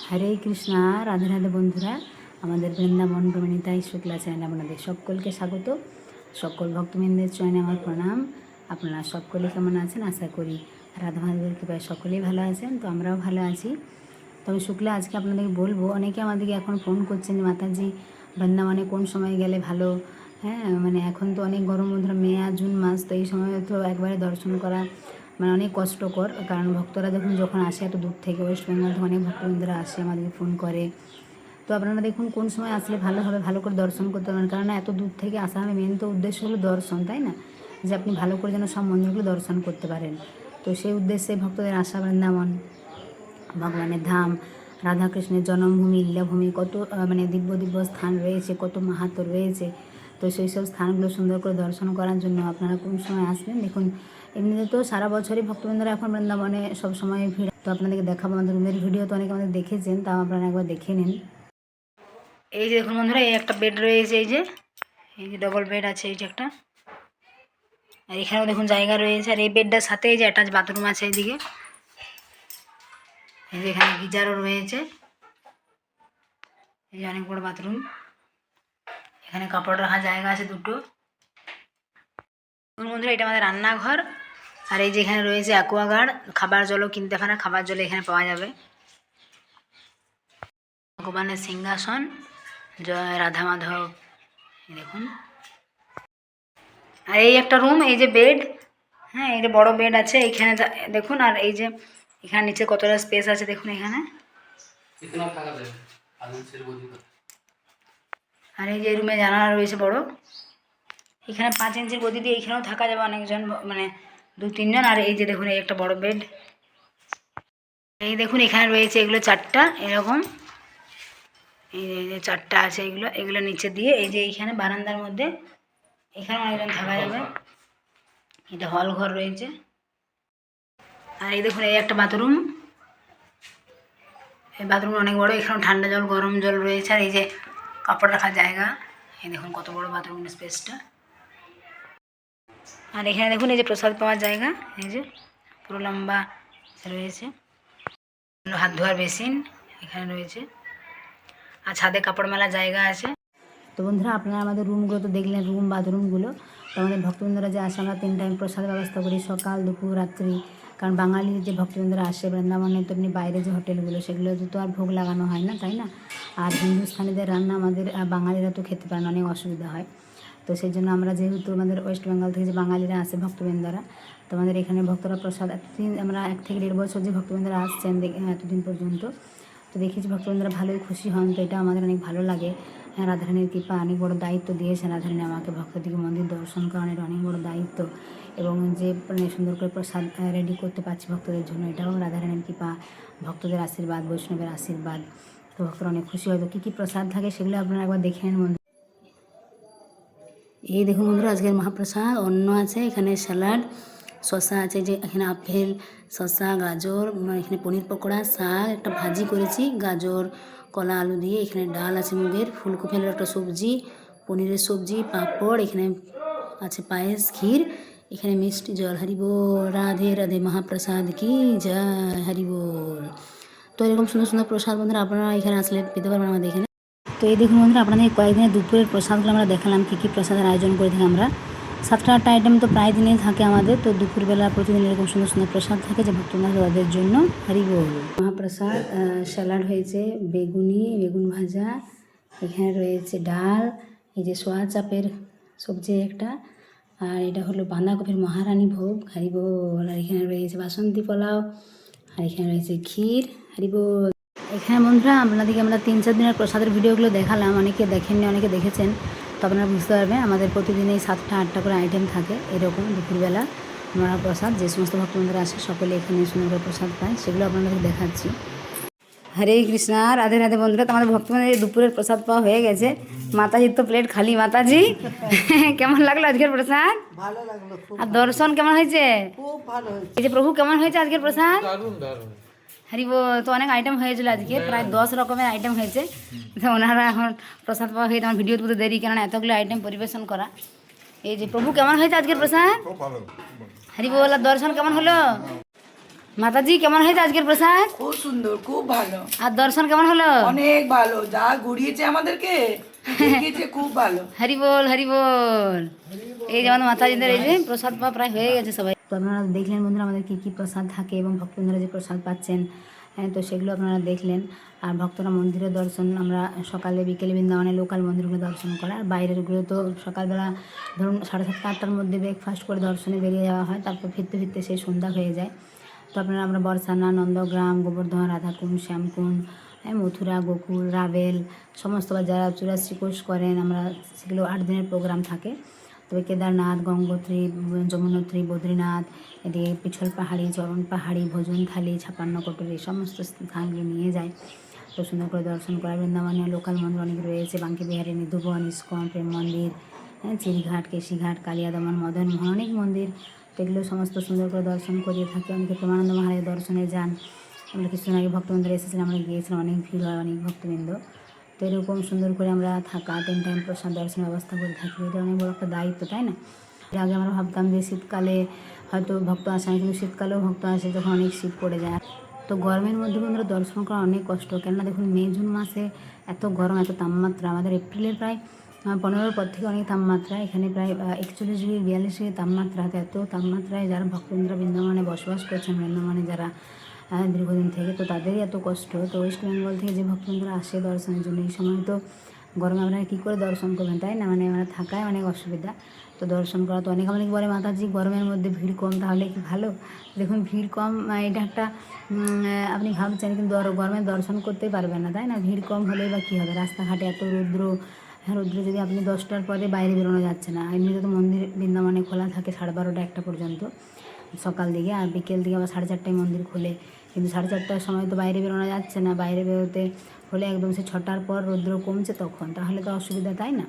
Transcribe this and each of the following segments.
হরে কৃষ্ণা, রাধে রাধে বন্ধুরা। আমাদের বৃন্দাবন প্রমাণিতাই শুক্লা চ্যানেলে আপনাদের সকলকে স্বাগত। সকল ভক্তবৃন্দের চয়নে আমার প্রণাম। আপনারা সকলে কেমন আছেন? আশা করি রাধা মাধবের কৃপায় সকলেই ভালো আছেন। তো আমরাও ভালো আছি। তবে শুক্লা আজকে আপনাদেরকে বলবো, অনেকে আমাদেরকে এখন ফোন করছেন যে মাতাজি বৃন্দাবনে কোন সময় গেলে ভালো। হ্যাঁ, মানে এখন তো অনেক গরম, ধরো মে আর জুন মাস, তো এই সময় তো একবারে দর্শন করা মানে অনেক কষ্টকর। কারণ ভক্তরা যখন আসে এত দূর থেকে, ওয়েস্ট বেঙ্গল থেকে অনেক ভক্তবৃন্দরা আসে, আমাদেরকে ফোন করে। তো আপনারা দেখুন কোন সময় আসলে ভালো হবে, ভালো করে দর্শন করতে পারবেন। কারণ এত দূর থেকে আসা হবে, মেন তো উদ্দেশ্য হলো দর্শন, তাই না? যে আপনি ভালো করে যেন সব মন্দিরগুলো দর্শন করতে পারেন। তো সেই উদ্দেশ্যে ভক্তদের আসা বৃন্দাবন ভগবানের ধাম, রাধাকৃষ্ণের জন্মভূমি, লীলাভূমি, কত মানে দিব্য দিব্য স্থান রয়েছে, কত মাহাত্ম রয়েছে। তো সেই সব স্থানগুলো সুন্দর করে দর্শন করার জন্য আপনারা কোন সময় আসবেন দেখুন। এমনিতে তো সারা বছরই ভক্তবৃন্দরা এখন বৃন্দাবনে সবসময় ভিড়। তো আপনাদেরকে দেখাবো, আমাদের রুমের ভিডিও তো অনেকে আমাদের দেখেছেন, তাও আপনারা একবার দেখে নিন। এই যে দেখুন বন্ধুরা, এই একটা বেড রয়েছে, এই যে ডবল বেড আছে, এই যে একটা। আর এখানেও দেখুন জায়গা রয়েছে। আর এই বেডটার সাথে এই যে অ্যাটাচ বাথরুম আছে এইদিকে। এই যে এখানে গিজারও রয়েছে, এই যে অনেক বড় বাথরুম। এখানে কাপড় রাখার জায়গা আছে দুটো। বন্ধুরা, এটা আমাদের রান্নাঘর। আর এই যে এখানে রয়েছে অ্যাকোয়াগার্ড, খাবার জলও কিনতে হয় না, খাবার জল এখানে পাওয়া যাবে। ভগবানের সিংহাসন, জয় রাধা মাধব, দেখুন। আর এই একটা রুম, এই যে বেড, হ্যাঁ এই যে বড় বেড আছে এইখানে দেখুন। আর এই যে এখানে নিচে কতটা স্পেস আছে দেখুন এখানে। আর এই যে রুমে জানালা রয়েছে বড়, এখানে 5 ইঞ্চির গদি দিয়ে এখানেও থাকা যাবে অনেকজন, মানে 2-3 জন। আর এই যে দেখুন এই একটা বড় বেড, এই দেখুন এখানে রয়েছে এগুলো 4টা এরকম, এই যে 4টা আছে এগুলো নিচে দিয়ে। এই যে এইখানে বারান্দার মধ্যে এখানে অনেকজন থাকা যাবে। এটা হল ঘর রয়েছে। আর এই দেখুন এই একটা বাথরুম, এই বাথরুম অনেক বড়, এখানে ঠান্ডা জল গরম জল রয়েছে। আর এই যে কাপড় রাখার জায়গা, এই দেখুন কত বড় বাথরুমের স্পেসটা। আর এখানে দেখুন এই যে প্রসাদ পাওয়ার জায়গা, এই যে পুরো লম্বা রয়েছে। হাত ধোয়ার বেসিন এখানে রয়েছে। আর ছাদে কাপড় মেলার জায়গা আছে। তো বন্ধুরা, আপনারা আমাদের রুমগুলো তো দেখলেন, রুম বাথরুমগুলো। তো আমাদের ভক্তবৃন্দরা যে আসে, আমরা 3 টাইম প্রসাদ ব্যবস্থা করি, সকাল দুপুর রাত্রি। কারণ বাঙালির যে ভক্তবৃন্দরা আসে বৃন্দাবনে, তো এমনি বাইরে যে হোটেলগুলো সেগুলোতে তো আর ভোগ লাগানো হয় না, তাই না? আর হিন্দুস্থানিদের রান্না আমাদের বাঙালিরা তো খেতে পারে না, অনেক অসুবিধা হয়। তো সেই জন্য আমরা যেহেতু আমাদের ওয়েস্ট বেঙ্গল থেকে যে বাঙালিরা আসে ভক্তবৃন্দরা, তো আমাদের এখানে ভক্তরা প্রসাদ এতদিন, আমরা 1 থেকে 1.5 বছর যে ভক্তবৃন্দরা আসছেন এতদিন পর্যন্ত, তো দেখেছি ভক্তবৃন্দরা ভালোই খুশি হন। তো এটা আমাদের অনেক ভালো লাগে। হ্যাঁ, রাধারানীর কৃপা, অনেক বড় দায়িত্ব দিয়েছেন রাধারানী আমাকে, ভক্তদিকে মন্দির দর্শন করানোর অনেক বড় দায়িত্ব। এবং যে মানে সুন্দর করে প্রসাদ রেডি করতে পারছি ভক্তদের জন্য, এটাও রাধারানীর কৃপা, ভক্তদের আশীর্বাদ, বৈষ্ণবের আশীর্বাদ। তো ভক্তরা অনেক খুশি হয়। তো কী কী প্রসাদ থাকে সেগুলো আপনারা একবার দেখে নেন বন্ধু। এই দেখুন বন্ধুরা, আজকের মহাপ্রসাদ অন্ন আছে, এখানে স্যালাড, শসা আছে, যে এখানে আপেল, শসা, গাজর, এখানে পনির পকোড়া, শাক, একটা ভাজি করেছি গাজর কলা আলু দিয়ে, এখানে ডাল আছে মুগের, ফুলকপির একটা সবজি, পনিরের সবজি, পাঁপড়, এখানে আছে পায়েস, ক্ষীর, এখানে মিষ্টি জল। হরি বল, রাধে রাধে, মহাপ্রসাদ কি জয়, হরি বল। তো এরকম সুন্দর সুন্দর প্রসাদ বন্ধুরা আপনারা এখানে আসলে পেতে পারবেন আমাদের এখানে। তো এই দেখুন বন্ধুরা, আপনাদের কয়েকদিনের দুপুরের প্রসাদগুলো আমরা দেখালাম, কী কী প্রসাদের আয়োজন করে থাকি আমরা। 7টা-8টা আইটেম তো প্রায় দিনেই থাকে আমাদের। তো দুপুরবেলা প্রতিদিন এরকম সুন্দর সুন্দর প্রসাদ থাকে যে ভক্তদের জন্য। হরি বল। মহাপ্রসাদ স্যালাড হয়েছে, বেগুন ভাজা, এখানে রয়েছে ডাল, এই যে সোয়া চাপের সবজি একটা, আর এটা হলো বাঁধাকপির মহারানী ভোগ, হরি বল। আর এখানে রয়েছে বাসন্তী পোলাও, আর এখানে রয়েছে ক্ষীর, হরি বল। এখানে বন্ধুরা আপনাদেরকে আমরা 3-4 দিনের প্রসাদের ভিডিওগুলো দেখালাম, অনেকে দেখেননি, অনেকে দেখেছেন। তো আপনারা বুঝতে পারবেন আমাদের প্রতিদিন এই 7টা-8টা করে আইটেম থাকে এরকম দুপুরবেলা আমরা প্রসাদ। যে সমস্ত ভক্তবৃন্দরা আসে সকলে এখানে সুন্দর করে প্রসাদ পায়, সেগুলো আপনাদেরকে দেখাচ্ছি। হরে কৃষ্ণ, রাধে রাধে বন্ধুরা। তো আমাদের ভক্তবৃন্দের দুপুরের প্রসাদ পাওয়া হয়ে গেছে। মাতাজির তো প্লেট খালি। মাতাজি কেমন লাগলো আজকের প্রসাদ? ভালো লাগলো খুব। আর দর্শন কেমন হয়েছে? খুব ভালো হয়েছে। এই যে প্রভু কেমন হয়েছে আজকের প্রসাদ? দারুণ দারুণ। হরি বল। তো অনেক আইটেম হয়েছিল আজকে, প্রায় 10 রকমের আইটেম হয়েছে। তো ওনারা এখন প্রসাদ পাওয়া হয়ে আমার ভিডিও তুলতে দেরি, কেননা এতগুলো আইটেম পরিবেশন করা। এই যে প্রভু কেমন হয়েছে আজকের প্রসাদ? হরি বল। আর দর্শন কেমন হলো? মাতাজি কেমন হয়েছে আজকের প্রসাদ? খুব সুন্দর, খুব ভালো, আর দর্শন কেমন হলো? অনেক ভালো। যা ঘুরিয়েছে আমাদেরকে, দেখিয়েছে, খুব ভালো। হরি বল হরি বল। এই যে আমাদের মাতাজিদের এই যে প্রসাদ পাওয়া প্রায় হয়ে গেছে সবাই। তো আপনারা দেখলেন বন্ধুরা আমাদের কী কী প্রসাদ থাকে এবং ভক্তবৃন্দরা যে প্রসাদ পাচ্ছেন, হ্যাঁ, তো সেগুলো আপনারা দেখলেন। আর ভক্তরা মন্দিরে দর্শন আমরা সকালে বিকেলে বৃন্দাবনে লোকাল মন্দিরগুলো দর্শন করা, আর বাইরেরগুলো তো সকালবেলা ধরুন 7:30 8টার মধ্যে ব্রেকফাস্ট করে দর্শনে বেরিয়ে যাওয়া হয়, তারপর ফিরতে ফিরতে সেই সন্ধ্যা হয়ে যায়। তো আপনারা আমরা বর্ষানা, নন্দগ্রাম, গোবর্ধন, রাধাকুণ্ড, শ্যামকুণ্ড, মথুরা, গোকুল, রাভেল সমস্ত বা যারা 84 কোর্স করেন আমরা সেগুলো 8 দিনের প্রোগ্রাম থাকে। তবে কেদারনাথ, গঙ্গোত্রী, যমুনোত্রী, বদ্রীনাথ, এদিকে পিছল পাহাড়ি, চরণ পাহাড়ি, ভোজনথালি, 56 কোটর এই সমস্ত স্থানগুলো নিয়ে যায়। তো সুন্দর করে দর্শন করা। বৃন্দাবনে লোকাল মন্দির অনেক রয়েছে, বাঙ্কি বিহারী, নিধুবন, ইস্কন, প্রেম মন্দির, চিড়িঘাট, কেশিঘাট, কালিয়া দমন, মদন মোহন অনেক মন্দির। তো এগুলো সমস্ত সুন্দর করে দর্শন করিয়ে থাকি। অনেকে প্রেমানন্দ মহারাজের দর্শনে যান। আমরা কিছুদিন আগে ভক্তবৃন্দরা এসেছিলাম, আমরা গিয়েছিলাম, অনেক ভিড় হয়, অনেক ভক্তবৃন্দ। তো এরকম সুন্দর করে আমরা থাকা 3 টাইম প্রসাদ দর্শনের ব্যবস্থা করে থাকি। এটা অনেক বড় একটা দায়িত্ব, তাই না? এর আগে আমরা ভাবতাম যে শীতকালে হয়তো ভক্ত আসে না, কিন্তু শীতকালেও ভক্ত আসে যখন অনেক শীত পড়ে যায়। তো গরমের মধ্যে বন্ধুরা দর্শন করা অনেক কষ্ট, কেননা দেখুন মে জুন মাসে এত গরম, এত তাপমাত্রা। আমাদের এপ্রিলের প্রায় 15 পর থেকে অনেক তাপমাত্রা, এখানে প্রায় 41 ডিগ্রি 42 ডিগ্রি তাপমাত্রা। এত তাপমাত্রায় যারা ভক্তবৃন্দরা বৃন্দাবনে বসবাস করছেন, বৃন্দাবনে যারা দীর্ঘদিন থেকে, তো তাদেরই এত কষ্ট। তো ওয়েস্ট বেঙ্গল থেকে যে ভক্তবৃন্দরা আসে দর্শনের জন্য, এই সময় তো গরমে আপনারা কী করে দর্শন করবেন, তাই না? মানে আমরা থাকায় অনেক অসুবিধা। তো দর্শন করা তো অনেকে বলে মাতাজি গরমের মধ্যে ভিড় কম, তাহলে কি ভালো? দেখুন ভিড় কম এটা একটা আপনি ভাবছেন, কিন্তু গরমে দর্শন করতেই পারবেন না, তাই না? ভিড় কম হলেই বা কী হবে? রাস্তাঘাটে এত রৌদ্র, হ্যাঁ, রৌদ্র যদি আপনি 10টার পরে বাইরে বেরোনো যাচ্ছে না। এমনিতে তো মন্দির বৃন্দাবনে খোলা থাকে 12:30 1টা পর্যন্ত সকাল দিকে, আর বিকেল দিকে আবার 4:30টায় মন্দির খোলে। কিন্তু 4:30টার সময় তো বাইরে বেরোনো যাচ্ছে না। বাইরে বেরোতে হলে একদম সে 6টার পর রৌদ্র কমছে তখন, তাহলে তো অসুবিধা, তাই না?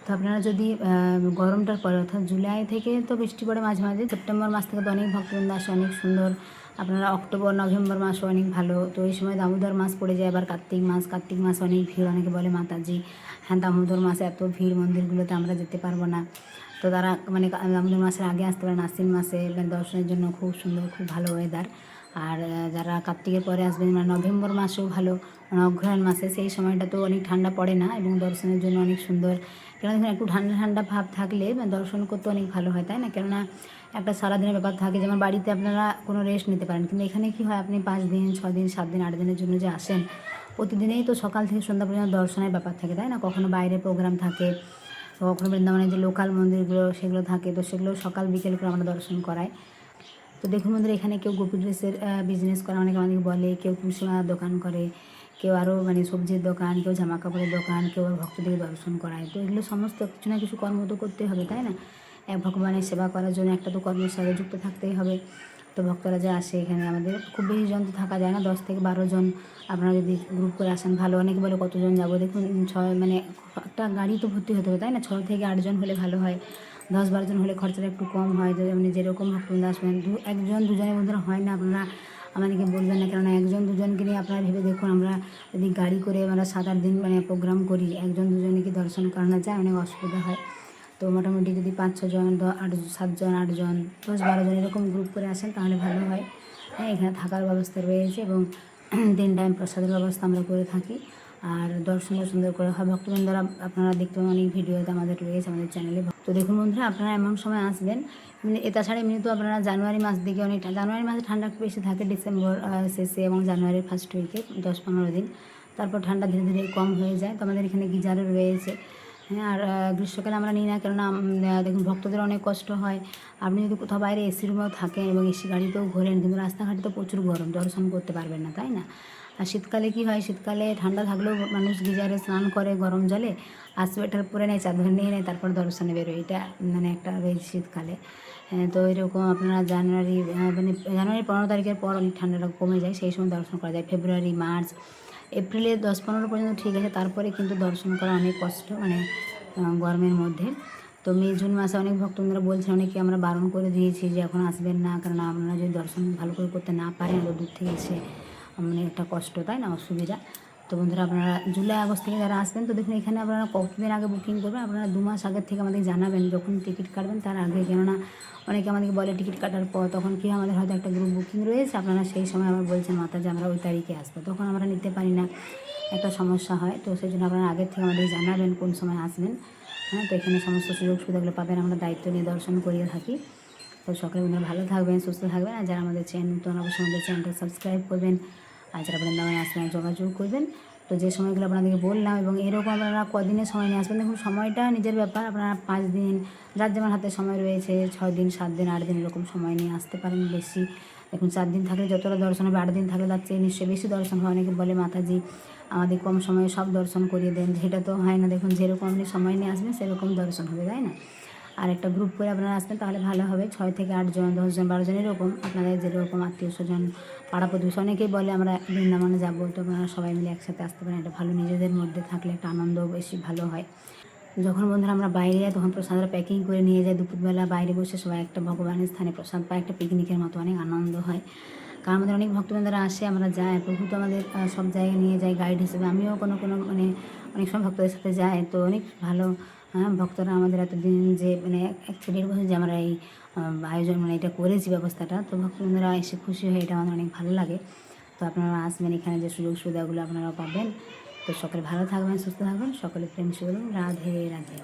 তো আপনারা যদি গরমটার পরে অর্থাৎ জুলাই থেকে তো বৃষ্টি পড়ে মাঝে মাঝে, সেপ্টেম্বর মাস থেকে তো অনেক ভক্তবৃন্দ আসে, অনেক সুন্দর। আপনারা অক্টোবর নভেম্বর মাসও অনেক ভালো। তো এই সময় দামোদর মাস পড়ে যায়, আবার কার্তিক মাসে অনেক ভিড়। অনেকে বলে মাতাজি হ্যাঁ দামোদর মাসে এত ভিড়, মন্দিরগুলোতে আমরা যেতে পারবো না। তো তারা মানে দামোদর মাসের আগে আসতে পারেন, আশ্বিন মাসে দর্শনের জন্য খুব সুন্দর, খুব ভালো ওয়েদার। আর যারা কার্তিকের পরে আসবেন, মানে নভেম্বর মাসেও ভালো, মানে অগ্রহায়ণ মাসে, সেই সময়টা তো অনেক ঠান্ডা পড়ে না এবং দর্শনের জন্য অনেক সুন্দর। কেননা দেখুন একটু ঠান্ডা ঠান্ডা ভাব থাকলে দর্শন করতে অনেক ভালো হয়, তাই না? কেননা একটা সারাদিনের ব্যাপার থাকে, যেমন বাড়িতে আপনারা কোনো রেস্ট নিতে পারেন, কিন্তু এখানে কি হয়, আপনি 5 দিন 6 দিন 7 দিন 8 দিনের জন্য যে আসেন, প্রতিদিনেই তো সকাল থেকে সন্ধ্যা পর্যন্ত দর্শনের ব্যাপার থাকে, তাই না? কখনো বাইরে প্রোগ্রাম থাকে, কখনো বৃন্দাবনের যে লোকাল মন্দিরগুলো সেগুলো থাকে, তো সেগুলো সকাল বিকেল করে আমরা দর্শন করাই। তো দেখুন বন্ধুরা, এখানে কেউ গোপী ড্রেসের বিজনেস করে, অনেকে আমাদেরকে বলে, কেউ তুলসীমালার দোকান করে, কেউ আরও মানে সবজির দোকান, কেউ জামা কাপড়ের দোকান, কেউ আর ভক্তদের দর্শন করায়। তো এগুলো সমস্ত কিছু না কিছু কর্ম তো করতে হবে, তাই না? এক ভগবানের সেবা করার জন্য একটা তো কর্মের সাথে যুক্ত থাকতেই হবে। তো ভক্তরা যে আসে এখানে, আমাদের খুব বেশি জন তো থাকা যায় না, 10 থেকে 12 জন। আপনারা যদি গ্রুপ করে আসেন ভালো। অনেকে বলে কতজন যাবো, দেখুন 6 মানে একটা গাড়ি তো ভর্তি হতে হবে, তাই না? 6 থেকে 8 জন হলে ভালো হয়। 10-12 জন হলে খরচাটা একটু কম হয়। তো আপনি যেরকম ভক্তবৃন্দ আসবেন, 1জন 2জনের বন্ধুরা হয় না, আপনারা আমাদেরকে বলবেন না, কেননা 1জন 2জনকে নিয়ে আপনারা ভেবে দেখুন, আমরা যদি গাড়ি করে আমরা 7-8 দিন মানে প্রোগ্রাম করি, 1জন 2জনে কি দর্শন করানো যায়? অনেক অসুবিধা হয়। তো মোটামুটি যদি 5-6 জন 7 জন 8 জন 10-12 জন এরকম গ্রুপ করে আসেন তাহলে ভালো হয়। হ্যাঁ, এখানে থাকার ব্যবস্থা রয়েছে এবং 3 টাইম প্রসাদের ব্যবস্থা আমরা করে থাকি। আর দর্শনও সুন্দর করে হয়। ভক্তবৃন্দরা আপনারা দেখতে পাবেন অনেক ভিডিওতে আমাদের রয়েছে আমাদের চ্যানেলে। তো দেখুন বন্ধুরা, আপনারা এমন সময় আসবেন, মানে তাছাড়া এমনি তো আপনারা জানুয়ারি মাস দিকে অনেক, জানুয়ারি মাসে ঠান্ডা একটু বেশি থাকে, ডিসেম্বর শেষে এবং জানুয়ারির ফার্স্ট উইকে 10-15 দিন, তারপর ঠান্ডা ধীরে ধীরে কম হয়ে যায়। তো আমাদের এখানে গিজারও রয়েছে। হ্যাঁ, আর গ্রীষ্মকালে আমরা নিই না, কেননা দেখুন ভক্তদের অনেক কষ্ট হয়। আপনি যদি কোথাও বাইরে এসি রুমেও থাকেন এবং এসি গাড়িতেও ঘোরেন, কিন্তু রাস্তাঘাটে তো প্রচুর গরম, দর্শন করতে পারবেন না, তাই না? আর শীতকালে কী হয়, শীতকালে ঠান্ডা থাকলেও মানুষ গিজারে স্নান করে গরম জলে, আর সোয়েটার পরে নেয়, চাদর নিয়ে নেয়, তারপর দর্শনে বেরোয়। এটা মানে একটা রয়েছে শীতকালে। তো এরকম আপনারা জানুয়ারি মানে জানুয়ারি 15 তারিখের পর অনেক ঠান্ডাটা কমে যায়, সেই সময় দর্শন করা যায়। ফেব্রুয়ারি, মার্চ, এপ্রিলে 10-15 পর্যন্ত ঠিক আছে, তারপরে কিন্তু দর্শন করা অনেক কষ্ট, মানে গরমের মধ্যে। তো মে জুন মাসে অনেক ভক্তবৃন্দরা বলছেন, অনেকে আমরা বারণ করে দিয়েছি যে এখন আসবেন না, কারণ আপনারা যদি দর্শন ভালো করে করতে না পারেন, দূর থেকে এসে মানে একটা কষ্ট, তাই না? অসুবিধা। তো বন্ধুরা আপনারা জুলাই আগস্ট থেকে যারা আসবেন, তো দেখুন এখানে আপনারা কতদিন আগে বুকিং করবেন, আপনারা 2 মাস আগের থেকে আমাদের জানাবেন যখন টিকিট কাটবেন তার আগে। কেননা অনেকে আমাদেরকে বলে টিকিট কাটার পর তখন কি হয়, আমাদের হয়তো একটা গ্রুপ বুকিং রয়েছে, আপনারা সেই সময় আবার বলছেন মাতাজি আমরা ওই তারিখে আসবো, তখন আমরা নিতে পারি না, একটা সমস্যা হয়। তো সেই জন্য আপনারা আগের থেকে আমাদের জানাবেন কোন সময় আসবেন। হ্যাঁ, তো এখানে সমস্ত সুযোগ সুবিধাগুলো পাবেন, আমরা দায়িত্ব নিয়ে দর্শন করিয়ে থাকি। তো সকলে বন্ধুরা ভালো থাকবেন, সুস্থ থাকবেন। আর যারা আমাদের চ্যানেল নতুন অবশ্যই আমাদের চ্যানেলটা সাবস্ক্রাইব করবেন। আর যারা বৃন্দাবনে আসবেন যোগাযোগ করবেন। তো যে সময়গুলো আপনাদেরকে বললাম, এবং এরকম আপনারা কদিনের সময় নিয়ে আসবেন, দেখুন সময়টা নিজের ব্যাপার, আপনারা 5 দিন, যার যেমন হাতে সময় রয়েছে 6 দিন, 7 দিন, 8 দিন এরকম সময় নিয়ে আসতে পারেন। বেশি দেখুন 4 দিন থাকলে যতটা দর্শন হবে, 8 দিন থাকলে তার চেয়ে নিশ্চয়ই বেশি দর্শন হয়। অনেকে বলে মাতাজি আমাদের কম সময়ে সব দর্শন করিয়ে দেন, সেটা তো হয় না। দেখুন যেরকম আপনি সময় নিয়ে আসবেন সেরকম দর্শন হবে, তাই না? আর একটা গ্রুপ করে আপনারা আসবেন তাহলে ভালো হবে, 6 থেকে 8 জন, 10 জন, 12 জন এরকম আপনাদের যেরকম আত্মীয় স্বজন, পাড়া প্রতিবেশী অনেকেই বলে আমরা বৃন্দাবনে যাবো, তো আপনারা সবাই মিলে একসাথে আসতে পারেন। এটা ভালো, নিজেদের মধ্যে থাকলে একটা আনন্দ বেশি ভালো হয়। যখন বন্ধুরা আমরা বাইরে যাই তখন প্রসাদটা প্যাকিং করে নিয়ে যাই, দুপুরবেলা বাইরে বসে সবাই একটা ভগবানের স্থানে প্রসাদ পায়, একটা পিকনিকের মতো অনেক আনন্দ হয়। কারণ আমাদের অনেক ভক্তবৃন্দরা আসে, আমরা যাই, প্রভু তো আমাদের সব জায়গায় নিয়ে যায় গাইড হিসেবে। আমিও কোনো মানে অনেক সময় ভক্তদের সাথে যাই, তো অনেক ভালো। হ্যাঁ, ভক্তরা আমাদের এতদিন যে মানে 1 বছর যে আমরা এই আয়োজন মানে এটা করেছি ব্যবস্থাটা, তো ভক্তবৃন্দরা এসে খুশি হয়ে, এটা আমাদের অনেক ভালো লাগে। তো আপনারা আসবেন, এখানে যে সুযোগ সুবিধাগুলো আপনারা পাবেন। তো সকলে ভালো থাকবেন, সুস্থ থাকবেন, সকলে প্রেম শুরু, রাধে রাধে।